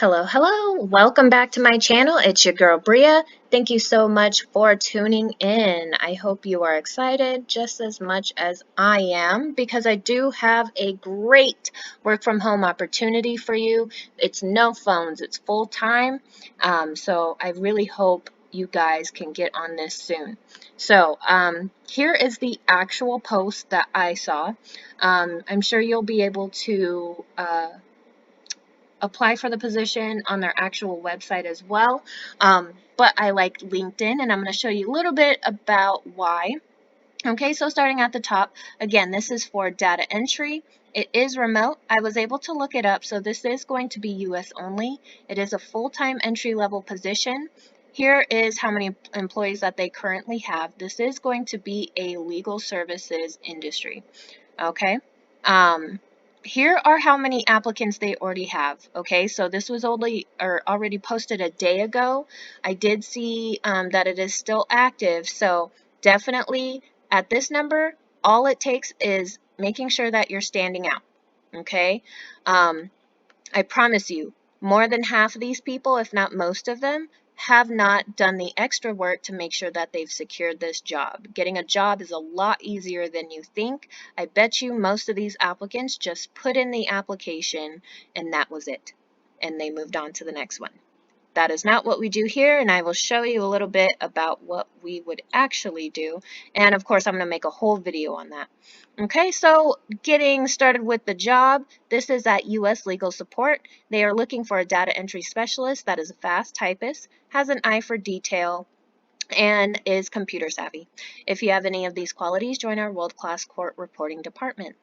Hello. Welcome back to my channel. It's your girl Bria. Thank you so much for tuning in. I hope you are excited just as much as I am because I do have a great work from home opportunity for you. It's no phones, it's full time. So I really hope you guys can get on this soon. So here is the actual post that I saw. I'm sure you'll be able to apply for the position on their actual website as well. But I like LinkedIn, and I'm going to show you a little bit about why. Okay, so starting at the top, again, this is for data entry. It is remote. I was able to look it up, so this is going to be US only. It is a full-time entry-level position. Here is how many employees that they currently have. This is going to be a legal services industry. Okay. Here are how many applicants they already have. Okay, so this was already posted a day ago. I did see that it is still active, so definitely at this number, all it takes is making sure that you're standing out. Okay, I promise you, more than half of these people, if not most of them, have not done the extra work to make sure that they've secured this job. Getting a job is a lot easier than you think. I bet you most of these applicants just put in the application and that was it. And they moved on to the next one. That is not what we do here, and I will show you a little bit about what we would actually do. And of course, I'm going to make a whole video on that. Okay, so getting started with the job, this is at US Legal Support. They are looking for a data entry specialist that is a fast typist, has an eye for detail, and is computer savvy. If you have any of these qualities, join our world-class court reporting department.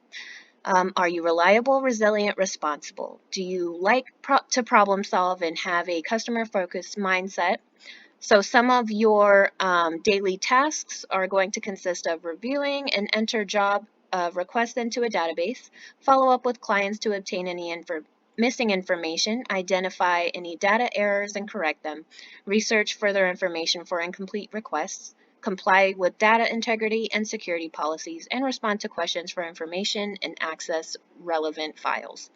Are you reliable, resilient, responsible? Do you like to problem solve and have a customer-focused mindset? So some of your daily tasks are going to consist of reviewing and enter job requests into a database, follow up with clients to obtain any missing information, identify any data errors and correct them, research further information for incomplete requests, comply with data integrity and security policies, and respond to questions for information and access relevant files.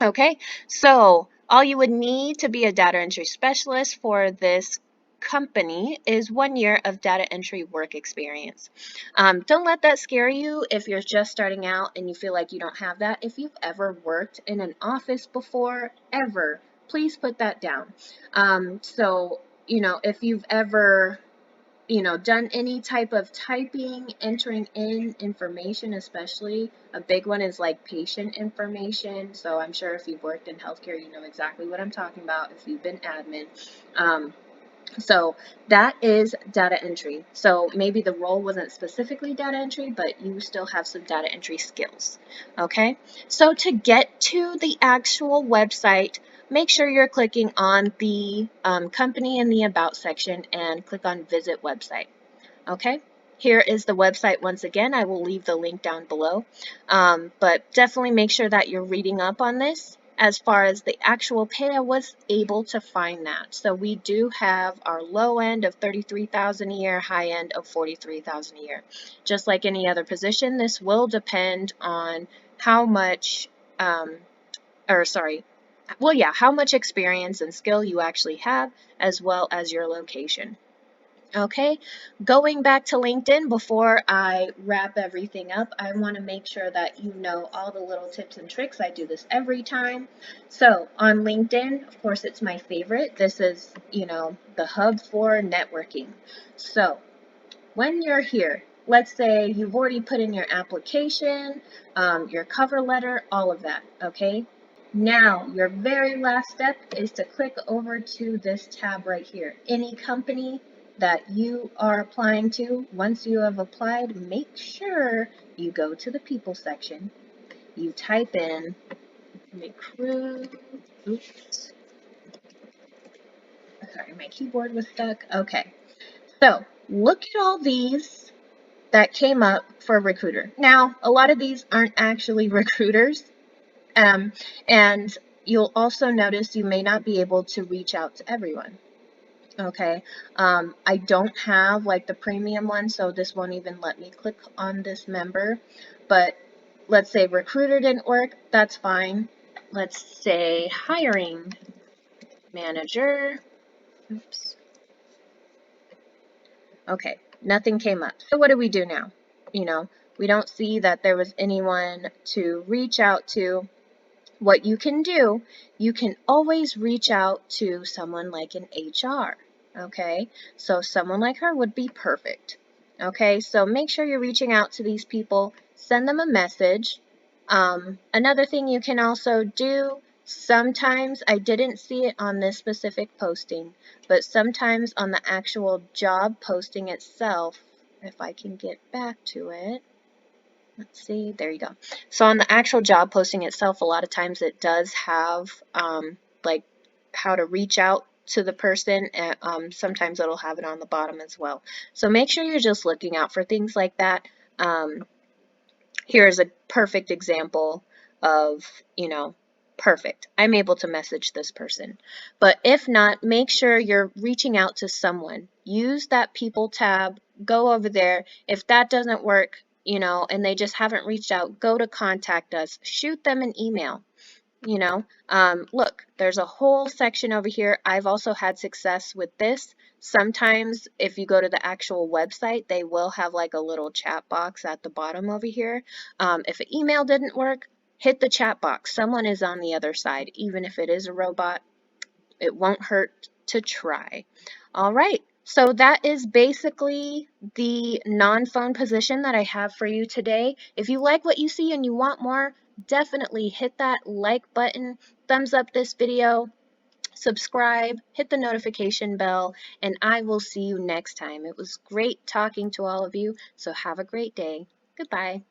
Okay, so all you would need to be a data entry specialist for this company is 1 year of data entry work experience. Don't let that scare you if you're just starting out and you feel like you don't have that. If you've ever worked in an office before, ever, please put that down. If you've ever done any type of typing, entering in information, especially a big one is like patient information. So I'm sure if you've worked in healthcare, you know exactly what I'm talking about if you've been admin. So that is data entry. So maybe the role wasn't specifically data entry, but you still have some data entry skills. Okay, so to get to the actual website, make sure you're clicking on the company in the About section and click on Visit Website. Okay, here is the website once again. I will leave the link down below, but definitely make sure that you're reading up on this. As far as the actual pay, I was able to find that. So we do have our low end of $33,000 a year, high end of $43,000 a year. Just like any other position, this will depend on how much, how much experience and skill you actually have, as well as your location. Okay, going back to LinkedIn, before I wrap everything up, I want to make sure that you know all the little tips and tricks. I do this every time. So on LinkedIn, of course, it's my favorite. This is, the hub for networking. So when you're here, let's say you've already put in your application, your cover letter, all of that, okay? Now, your very last step is to click over to this tab right here. Any company that you are applying to, once you have applied, make sure you go to the people section. You type in recruit. Oops. Sorry, my keyboard was stuck. Okay. So, look at all these that came up for a recruiter. Now, a lot of these aren't actually recruiters. And you'll also notice you may not be able to reach out to everyone. Okay, I don't have like the premium one, so this won't even let me click on this member. But let's say recruiter didn't work, that's fine. Let's say hiring manager. Oops. Okay, nothing came up. So what do we do now? You know, we don't see that there was anyone to reach out to. What you can do, you can always reach out to someone like an HR. Okay, so someone like her would be perfect. Okay, so make sure you're reaching out to these people, send them a message. Another thing you can also do, sometimes, I didn't see it on this specific posting, but sometimes on the actual job posting itself, if I can get back to it, let's see, there you go. So on the actual job posting itself, a lot of times it does have like how to reach out to the person, and sometimes it'll have it on the bottom as well. So make sure you're just looking out for things like that. Here's a perfect example of, perfect. I'm able to message this person. But if not, make sure you're reaching out to someone. Use that people tab, go over there. If that doesn't work, and they just haven't reached out, go to contact us, shoot them an email. Look, there's a whole section over here. I've also had success with this. Sometimes if you go to the actual website, they will have like a little chat box at the bottom over here. If an email didn't work, hit the chat box. Someone is on the other side. Even if it is a robot, it won't hurt to try. All right. So that is basically the non-phone position that I have for you today. If you like what you see and you want more, definitely hit that like button, thumbs up this video, subscribe, hit the notification bell, and I will see you next time. It was great talking to all of you, so have a great day. Goodbye.